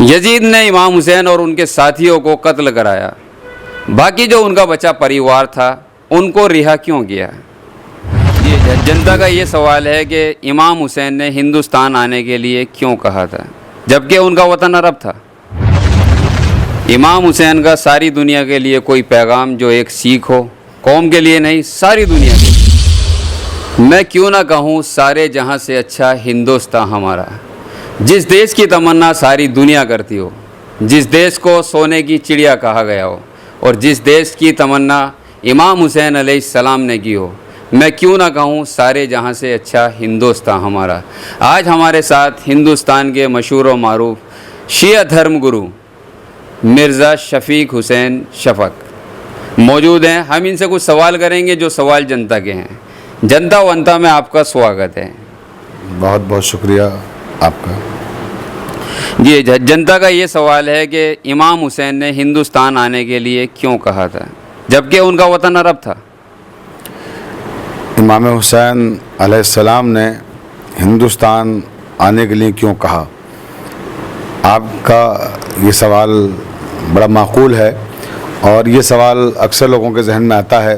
یزید نے امام حسین اور ان کے ساتھیوں کو قتل کرایا، باقی جو ان کا بچہ پریوار تھا ان کو رہا کیوں کیا؟ یہ جنتا کا یہ سوال ہے کہ امام حسین نے ہندوستان آنے کے لیے کیوں کہا تھا جبکہ ان کا وطن عرب تھا؟ امام حسین کا ساری دنیا کے لیے کوئی پیغام جو ایک سیکھ ہو، قوم کے لیے نہیں ساری دنیا کے لیے۔ میں کیوں نہ کہوں سارے جہاں سے اچھا ہندوستان ہمارا، جس دیش کی تمنا ساری دنیا کرتی ہو، جس دیش کو سونے کی چڑیا کہا گیا ہو، اور جس دیش کی تمنا امام حسین علیہ السلام نے کی ہو، میں کیوں نہ کہوں سارے جہاں سے اچھا ہندوستان ہمارا۔ آج ہمارے ساتھ ہندوستان کے مشہور و معروف شیعہ دھرم گرو مرزا شفیق حسین شفق موجود ہیں۔ ہم ان سے کچھ سوال کریں گے جو سوال جنتا کے ہیں۔ جنتا ونتا میں آپ کا سواگت ہے۔ بہت بہت شکریہ آپ کا۔ جی، جنتا کا یہ سوال ہے کہ امام حسین نے ہندوستان آنے کے لیے کیوں کہا تھا جبکہ ان کا وطن عرب تھا؟ امام حسین علیہ السلام نے ہندوستان آنے کے لیے کیوں کہا؟ آپ کا یہ سوال بڑا معقول ہے، اور یہ سوال اکثر لوگوں کے ذہن میں آتا ہے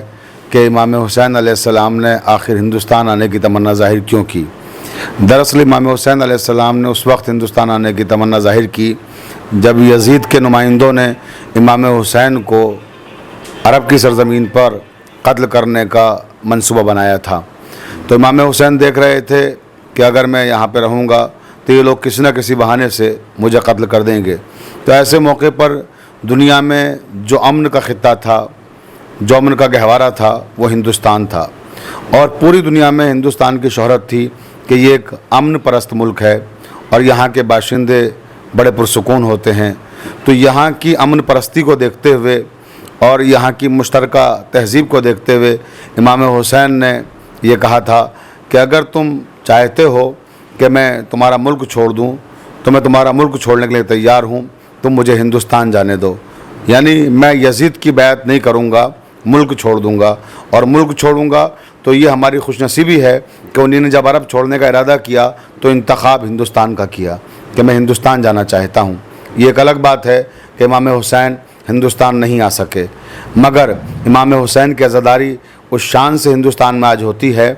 کہ امام حسین علیہ السلام نے آخر ہندوستان آنے کی تمنا ظاہر کیوں کی۔ دراصل امام حسین علیہ السلام نے اس وقت ہندوستان آنے کی تمنا ظاہر کی جب یزید کے نمائندوں نے امام حسین کو عرب کی سرزمین پر قتل کرنے کا منصوبہ بنایا تھا۔ تو امام حسین دیکھ رہے تھے کہ اگر میں یہاں پہ رہوں گا تو یہ لوگ کسی نہ کسی بہانے سے مجھے قتل کر دیں گے۔ تو ایسے موقع پر دنیا میں جو امن کا خطہ تھا، جو امن کا گہوارہ تھا، وہ ہندوستان تھا، اور پوری دنیا میں ہندوستان کی شہرت تھی کہ یہ ایک امن پرست ملک ہے اور یہاں کے باشندے بڑے پرسکون ہوتے ہیں۔ تو یہاں کی امن پرستی کو دیکھتے ہوئے اور یہاں کی مشترکہ تہذیب کو دیکھتے ہوئے امام حسین نے یہ کہا تھا کہ اگر تم چاہتے ہو کہ میں تمہارا ملک چھوڑ دوں تو میں تمہارا ملک چھوڑنے کے لیے تیار ہوں، تم مجھے ہندوستان جانے دو۔ یعنی میں یزید کی بیعت نہیں کروں گا، ملک چھوڑ دوں گا، اور ملک چھوڑوں گا تو یہ ہماری خوش نصیبی ہے کہ انہوں نے جب عرب چھوڑنے کا ارادہ کیا تو انتخاب ہندوستان کا کیا کہ میں ہندوستان جانا چاہتا ہوں۔ یہ ایک الگ بات ہے کہ امام حسین ہندوستان نہیں آ سکے، مگر امام حسین کی عزاداری اس شان سے ہندوستان میں آج ہوتی ہے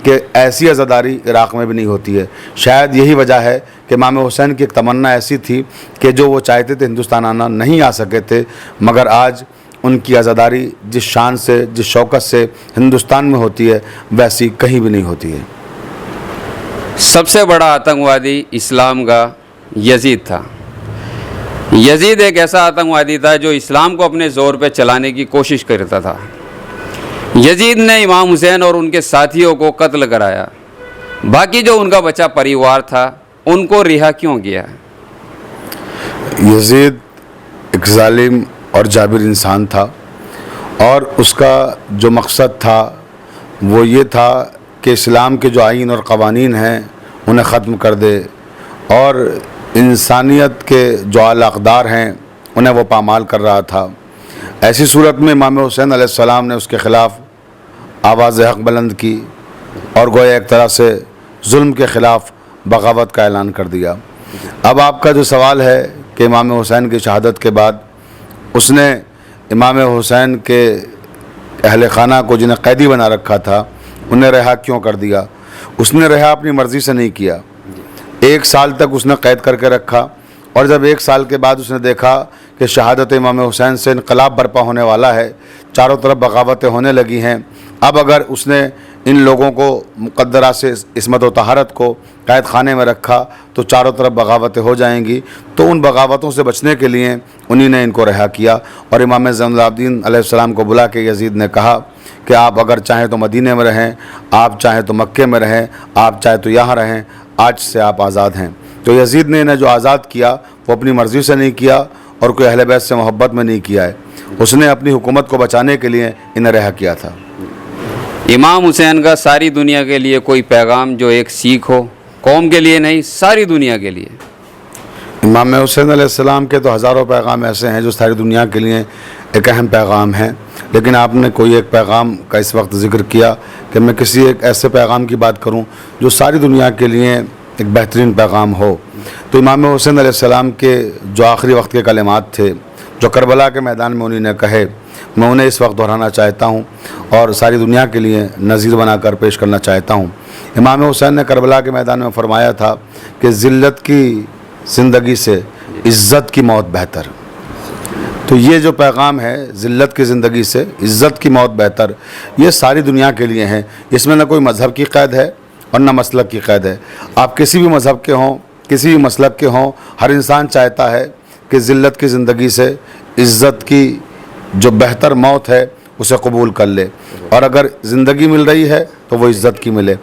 کہ ایسی عزاداری عراق میں بھی نہیں ہوتی ہے۔ شاید یہی وجہ ہے کہ امام حسین کی ایک تمنا ایسی تھی کہ جو وہ چاہتے تھے ہندوستان آنا نہیں آ سکے تھے، مگر آج ان کی عزاداری جس شان سے، جس شوکت سے ہندوستان میں ہوتی ہے ویسی کہیں بھی نہیں ہوتی ہے۔ سب سے بڑا آتنکوادی اسلام کا یزید تھا۔ یزید ایک ایسا آتنکوادی تھا جو اسلام کو اپنے زور پہ چلانے کی کوشش کرتا تھا۔ یزید نے امام حسین اور ان کے ساتھیوں کو قتل کرایا، باقی جو ان کا بچہ پریوار تھا ان کو رہا کیوں کیا؟ یزید ایک ظالم اور جابر انسان تھا، اور اس کا جو مقصد تھا وہ یہ تھا کہ اسلام کے جو آئین اور قوانین ہیں انہیں ختم کر دے، اور انسانیت کے جو اعلیٰ اقدار ہیں انہیں وہ پامال کر رہا تھا۔ ایسی صورت میں امام حسین علیہ السلام نے اس کے خلاف آواز حق بلند کی اور گویا ایک طرح سے ظلم کے خلاف بغاوت کا اعلان کر دیا۔ اب آپ کا جو سوال ہے کہ امام حسین کی شہادت کے بعد اس نے امام حسین کے اہل خانہ کو جنہیں قیدی بنا رکھا تھا انہیں رہا کیوں کر دیا؟ اس نے رہا اپنی مرضی سے نہیں کیا۔ 1 سال تک اس نے قید کر کے رکھا، اور جب 1 سال کے بعد اس نے دیکھا کہ شہادت امام حسین سے انقلاب برپا ہونے والا ہے، چاروں طرف بغاوتیں ہونے لگی ہیں، اب اگر اس نے ان لوگوں کو مقدرہ سے عصمت و طہارت کو قید خانے میں رکھا تو چاروں طرف بغاوتیں ہو جائیں گی، تو ان بغاوتوں سے بچنے کے لیے انہی نے ان کو رہا کیا۔ اور امام زین العابدین علیہ السلام کو بلا کے یزید نے کہا کہ آپ اگر چاہیں تو مدینے میں رہیں، آپ چاہیں تو مکے میں رہیں، آپ چاہیں تو یہاں رہیں، آج سے آپ آزاد ہیں۔ تو یزید نے انہیں جو آزاد کیا وہ اپنی مرضی سے نہیں کیا اور کوئی اہل بیت سے محبت میں نہیں کیا ہے، اس نے اپنی حکومت کو بچانے کے لیے انہیں رہا کیا تھا۔ امام حسین کا ساری دنیا کے لیے کوئی پیغام جو ایک سیکھ ہو، قوم کے لیے نہیں ساری دنیا کے لیے؟ امام حسین علیہ السلام کے تو ہزاروں پیغام ایسے ہیں جو ساری دنیا کے لیے ایک اہم پیغام ہیں، لیکن آپ نے کوئی ایک پیغام کا اس وقت ذکر کیا کہ میں کسی ایک ایسے پیغام کی بات کروں جو ساری دنیا کے لیے ایک بہترین پیغام ہو۔ تو امام حسین علیہ السلام کے جو آخری وقت کے کلمات تھے جو کربلا کے میدان میں انہوں نے کہے، میں انہیں اس وقت دہرانا چاہتا ہوں اور ساری دنیا کے لیے نظیر بنا کر پیش کرنا چاہتا ہوں۔ امام حسین نے کربلا کے میدان میں فرمایا تھا کہ ذلت کی زندگی سے عزت کی موت بہتر۔ تو یہ جو پیغام ہے ذلت کی زندگی سے عزت کی موت بہتر، یہ ساری دنیا کے لیے ہیں۔ اس میں نہ کوئی مذہب کی قید ہے اور نہ مسلک کی قید ہے۔ آپ کسی بھی مذہب کے ہوں، کسی بھی مسلک کے ہوں، ہر انسان چاہتا ہے کہ ذلت کی زندگی سے عزت کی جو بہتر موت ہے اسے قبول کر لے، اور اگر زندگی مل رہی ہے تو وہ عزت کی ملے۔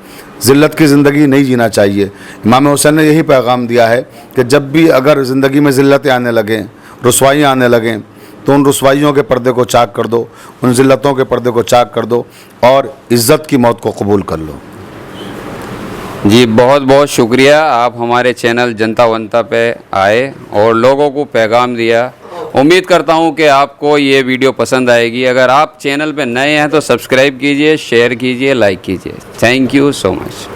ذلت کی زندگی نہیں جینا چاہیے۔ امام حسین نے یہی پیغام دیا ہے کہ جب بھی اگر زندگی میں ذلتیں آنے لگیں، رسوائیاں آنے لگیں، تو ان رسوائیوں کے پردے کو چاک کر دو، ان ذلتوں کے پردے کو چاک کر دو اور عزت کی موت کو قبول کر لو۔ جی بہت بہت شکریہ، آپ ہمارے چینل جنتا ونتا پہ آئے اور لوگوں کو پیغام دیا۔ امید کرتا ہوں کہ آپ کو یہ ویڈیو پسند آئے گی۔ اگر آپ چینل پہ نئے ہیں تو سبسکرائب کیجئے، شیئر کیجئے، لائک کیجئے۔ Thank you so much.